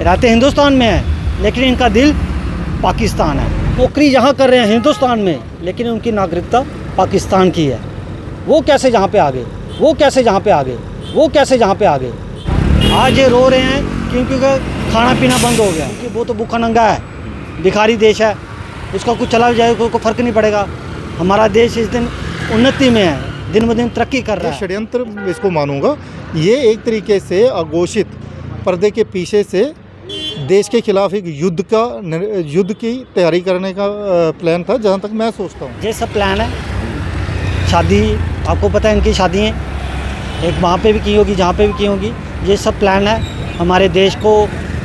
रहते हिंदुस्तान में है लेकिन इनका दिल पाकिस्तान है। नौकरी यहाँ कर रहे हैं हिंदुस्तान में लेकिन उनकी नागरिकता पाकिस्तान की है। वो कैसे जहाँ पे आ गए, वो कैसे जहाँ पे आ गए, वो कैसे जहाँ पे आ गए। आज ये रो रहे हैं क्योंकि खाना पीना बंद हो गया, क्योंकि वो तो भूखा नंगा है, भिखारी देश है, उसका कुछ चला जाए कोई फ़र्क नहीं पड़ेगा। हमारा देश इस दिन उन्नति में है, दिन ब दिन तरक्की कर रहा है। षड्यंत्र इसको मानूंगा, ये एक तरीके से अघोषित पर्दे के पीछे से देश के खिलाफ एक युद्ध की तैयारी करने का प्लान था, जहाँ तक मैं सोचता हूँ। ये सब प्लान है। शादी आपको पता है, इनकी शादी है, एक वहाँ पे भी की होगी, जहाँ पे भी की होगी। ये सब प्लान है हमारे देश को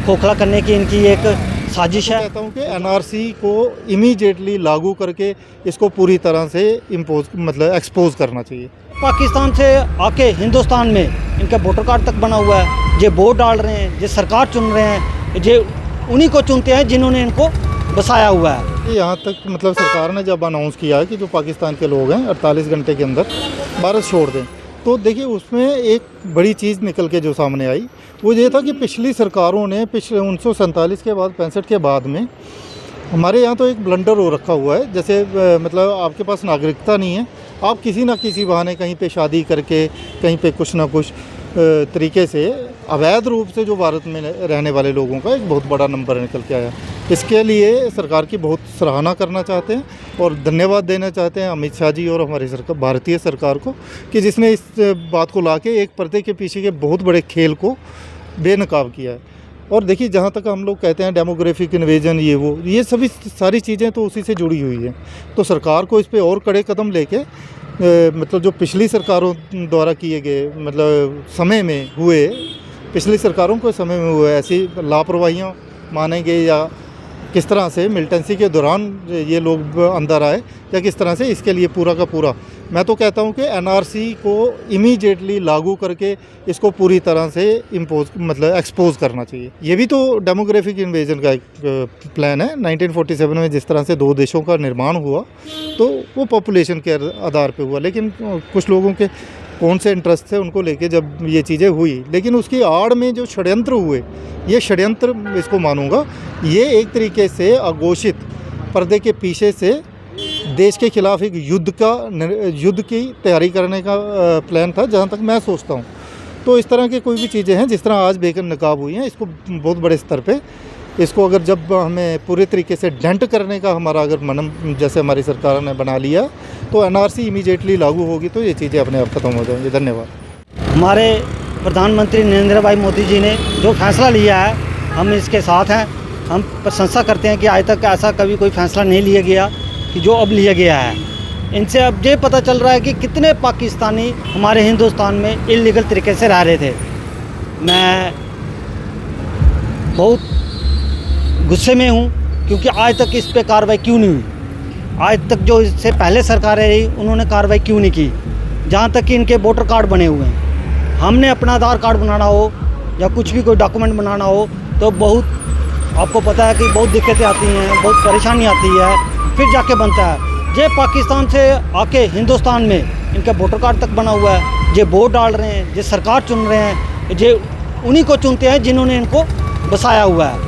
खोखला करने की, इनकी एक साजिश है। कहता हूँ कि एनआरसी को इमीडिएटली लागू करके इसको पूरी तरह से एक्सपोज करना चाहिए। पाकिस्तान से आके हिंदुस्तान में इनका वोटर कार्ड तक बना हुआ है। ये वोट डाल रहे हैं, ये सरकार चुन रहे हैं, ये उन्हीं को चुनते हैं जिन्होंने इनको बसाया हुआ है। यहाँ तक सरकार ने जब अनाउंस किया कि जो पाकिस्तान के लोग हैं 48 घंटे के अंदर भारत छोड़ दें, तो देखिए उसमें एक बड़ी चीज़ निकल के जो सामने आई वो ये था कि पिछली सरकारों ने 1947 के बाद 65 के बाद में हमारे यहाँ तो एक ब्लंडर हो रखा हुआ है। जैसे आपके पास नागरिकता नहीं है, आप किसी ना किसी बहाने कहीं पे शादी करके कहीं पे कुछ ना कुछ तरीके से अवैध रूप से जो भारत में रहने वाले लोगों का एक बहुत बड़ा नंबर निकल के आया। इसके लिए सरकार की बहुत सराहना करना चाहते हैं और धन्यवाद देना चाहते हैं अमित शाह जी और हमारी सरकार, भारतीय सरकार को, कि जिसने इस बात को लाके एक पर्दे के पीछे के बहुत बड़े खेल को बेनकाब किया है। और देखिए, जहाँ तक हम लोग कहते हैं डेमोग्राफिक इन्वेजन, ये सभी सारी चीज़ें तो उसी से जुड़ी हुई हैं। तो सरकार को इस पे और कड़े कदम लेके जो पिछली सरकारों द्वारा किए गए समय में हुए, पिछली सरकारों के समय में हुए ऐसी लापरवाहियाँ मानेंगे, या किस तरह से मिलिटेंसी के दौरान ये लोग अंदर आए, या किस तरह से, इसके लिए पूरा का पूरा मैं तो कहता हूँ कि एनआरसी को इमीडिएटली लागू करके इसको पूरी तरह से एक्सपोज करना चाहिए। ये भी तो डेमोग्राफिक इन्वेजन का एक प्लान है। 1947 में जिस तरह से दो देशों का निर्माण हुआ तो वो पॉपुलेशन के आधार पे हुआ, लेकिन कुछ लोगों के कौन से इंटरेस्ट थे उनको लेके जब ये चीज़ें हुई, लेकिन उसकी आड़ में जो षड्यंत्र हुए, ये षड्यंत्र इसको मानूंगा, ये एक तरीके से अघोषित पर्दे के पीछे से देश के खिलाफ एक युद्ध की तैयारी करने का प्लान था, जहाँ तक मैं सोचता हूँ। तो इस तरह की कोई भी चीज़ें हैं, जिस तरह आज बेगम नकाब हुई हैं, इसको बहुत बड़े स्तर पे इसको अगर जब हमें पूरे तरीके से डेंट करने का हमारा अगर मनम जैसे हमारी सरकार ने बना लिया, तो एनआरसी इमीडिएटली लागू होगी तो ये चीज़ें अपने आप ख़त्म हो जाएंगी। धन्यवाद। हमारे प्रधानमंत्री नरेंद्र भाई मोदी जी ने जो फैसला लिया है, हम इसके साथ हैं। हम प्रशंसा करते हैं कि आज तक ऐसा कभी कोई फैसला नहीं लिया गया कि जो अब लिया गया है। इनसे अब ये पता चल रहा है कि कितने पाकिस्तानी हमारे हिंदुस्तान में इल्लीगल तरीके से रह रहे थे। मैं बहुत गुस्से में हूँ क्योंकि आज तक इस पे कार्रवाई क्यों नहीं हुई। आज तक जो इससे पहले सरकारें रही उन्होंने कार्रवाई क्यों नहीं की। जहाँ तक कि इनके वोटर कार्ड बने हुए हैं, हमने अपना आधार कार्ड बनाना हो या कुछ भी कोई डॉक्यूमेंट बनाना हो तो बहुत, आपको पता है कि बहुत दिक्कतें आती हैं, बहुत परेशानी आती है, फिर जाके बनता है। ये पाकिस्तान से आके हिंदुस्तान में इनका वोटर कार्ड तक बना हुआ है, ये वोट डाल रहे हैं, ये सरकार चुन रहे हैं, ये उन्हीं को चुनते हैं जिन्होंने इनको बसाया हुआ है।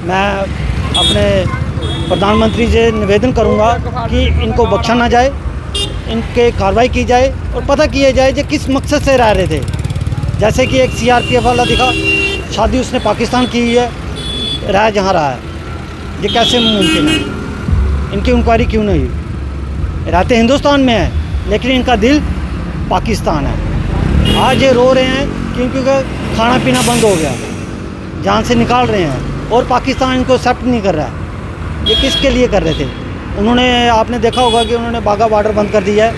मैं अपने प्रधानमंत्री से निवेदन करूंगा कि इनको बख्शा ना जाए, इनके कार्रवाई की जाए और पता किया जाए कि किस मकसद से रह रहे थे। जैसे कि एक सीआरपीएफ वाला दिखा, शादी उसने पाकिस्तान की है, रह जहाँ रहा है, ये कैसे मुमकिन है? इनकी इंक्वायरी क्यों नहीं हुई? रहते हिंदुस्तान में है लेकिन इनका दिल पाकिस्तान है। आज ये रो रहे हैं क्योंकि खाना पीना बंद हो गया, जान से निकाल रहे हैं और पाकिस्तान इनको एक्सेप्ट नहीं कर रहा है। ये किसके लिए कर रहे थे? उन्होंने, आपने देखा होगा कि उन्होंने बाघा बॉर्डर बंद कर दिया है,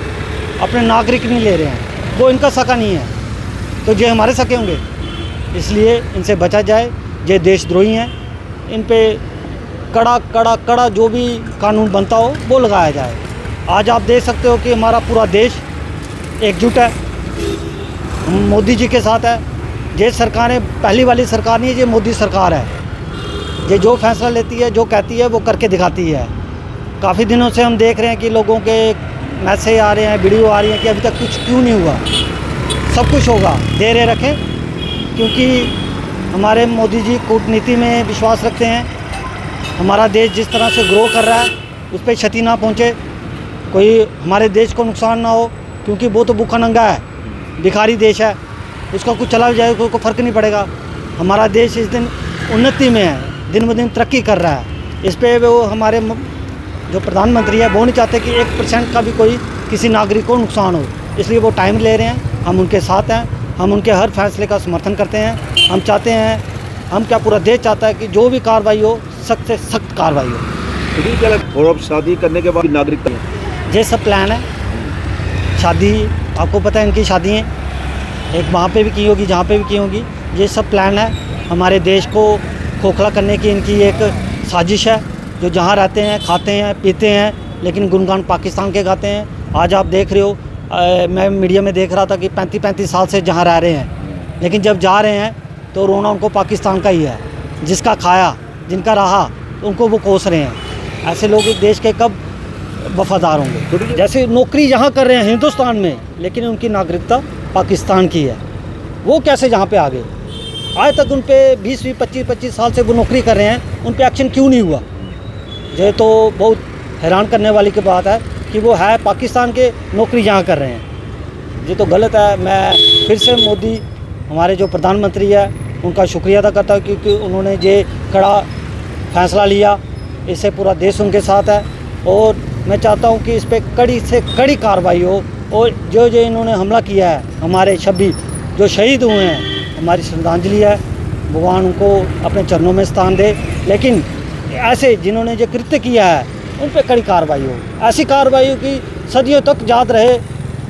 अपने नागरिक नहीं ले रहे हैं, वो इनका सका नहीं है तो ये हमारे सके होंगे। इसलिए इनसे बचा जाए, ये देशद्रोही हैं, इन पे कड़ा जो भी कानून बनता हो वो लगाया जाए। आज आप देख सकते हो कि हमारा पूरा देश एकजुट है, मोदी जी के साथ है। ये सरकारें पहली वाली सरकार नहीं है, ये मोदी सरकार है। ये जो फैसला लेती है, जो कहती है, वो करके दिखाती है। काफ़ी दिनों से हम देख रहे हैं कि लोगों के मैसेज आ रहे हैं, वीडियो आ रही हैं कि अभी तक कुछ क्यों नहीं हुआ। सब कुछ होगा, धैर्य रखें, क्योंकि हमारे मोदी जी कूटनीति में विश्वास रखते हैं। हमारा देश जिस तरह से ग्रो कर रहा है उस पर क्षति ना पहुँचे, कोई हमारे देश को नुकसान ना हो, क्योंकि वो तो भूखा नंगा है, भिखारी देश है, उसका कुछ चला जाए कोई फ़र्क नहीं पड़ेगा। हमारा देश इस दिन उन्नति में है, दिन ब दिन तरक्की कर रहा है। इस पे वो हमारे जो प्रधानमंत्री है वो नहीं चाहते कि 1% का भी कोई किसी नागरिक को नुकसान हो, इसलिए वो टाइम ले रहे हैं। हम उनके साथ हैं, हम उनके हर फैसले का समर्थन करते हैं। हम चाहते हैं, हम क्या पूरा देश चाहता है कि जो भी कार्रवाई हो सख्त से सख्त कार्रवाई हो। और अब शादी करने के बाद नागरिकता ये सब प्लान है। शादी आपको पता है, इनकी शादी है, एक वहाँ पे भी की होगी, जहाँ पे भी की होगी। ये सब प्लान है, हमारे देश को खोखला करने की इनकी एक साजिश है। जो जहाँ रहते हैं, खाते हैं, पीते हैं, लेकिन गुणगान पाकिस्तान के गाते हैं। आज आप देख रहे हो, मैं मीडिया में देख रहा था कि 35-35 साल से जहाँ रह रहे हैं, लेकिन जब जा रहे हैं तो रोना उनको पाकिस्तान का ही है। जिसका खाया, जिनका रहा, तो उनको वो कोस रहे हैं। ऐसे लोग इस देश के कब वफादार होंगे? जैसे नौकरी यहाँ कर रहे हैं हिंदुस्तान में, लेकिन उनकी नागरिकता पाकिस्तान की है, वो कैसे यहाँ पे आ गए? आज तक उन पे 20-25 साल से वो नौकरी कर रहे हैं, उन पे एक्शन क्यों नहीं हुआ? ये तो बहुत हैरान करने वाली की बात है कि वो है पाकिस्तान के, नौकरी यहाँ कर रहे हैं। ये तो गलत है। मैं फिर से मोदी, हमारे जो प्रधानमंत्री है, उनका शुक्रिया अदा करता हूँ, क्योंकि उन्होंने ये कड़ा फैसला लिया। इससे पूरा देश उनके साथ है और मैं चाहता हूँ कि इस पर कड़ी से कड़ी कार्रवाई हो। और जो इन्होंने हमला किया है, हमारे 26 जो शहीद हुए हैं, हमारी श्रद्धांजलि है। भगवान उनको अपने चरणों में स्थान दे। लेकिन ऐसे जिन्होंने जो कृत्य किया है उन पर कड़ी कार्रवाई हो। ऐसी कार्रवाई हो कि सदियों तक याद रहे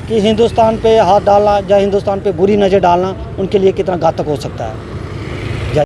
कि हिंदुस्तान पे हाथ डालना या हिंदुस्तान पे बुरी नज़र डालना उनके लिए कितना घातक हो सकता है।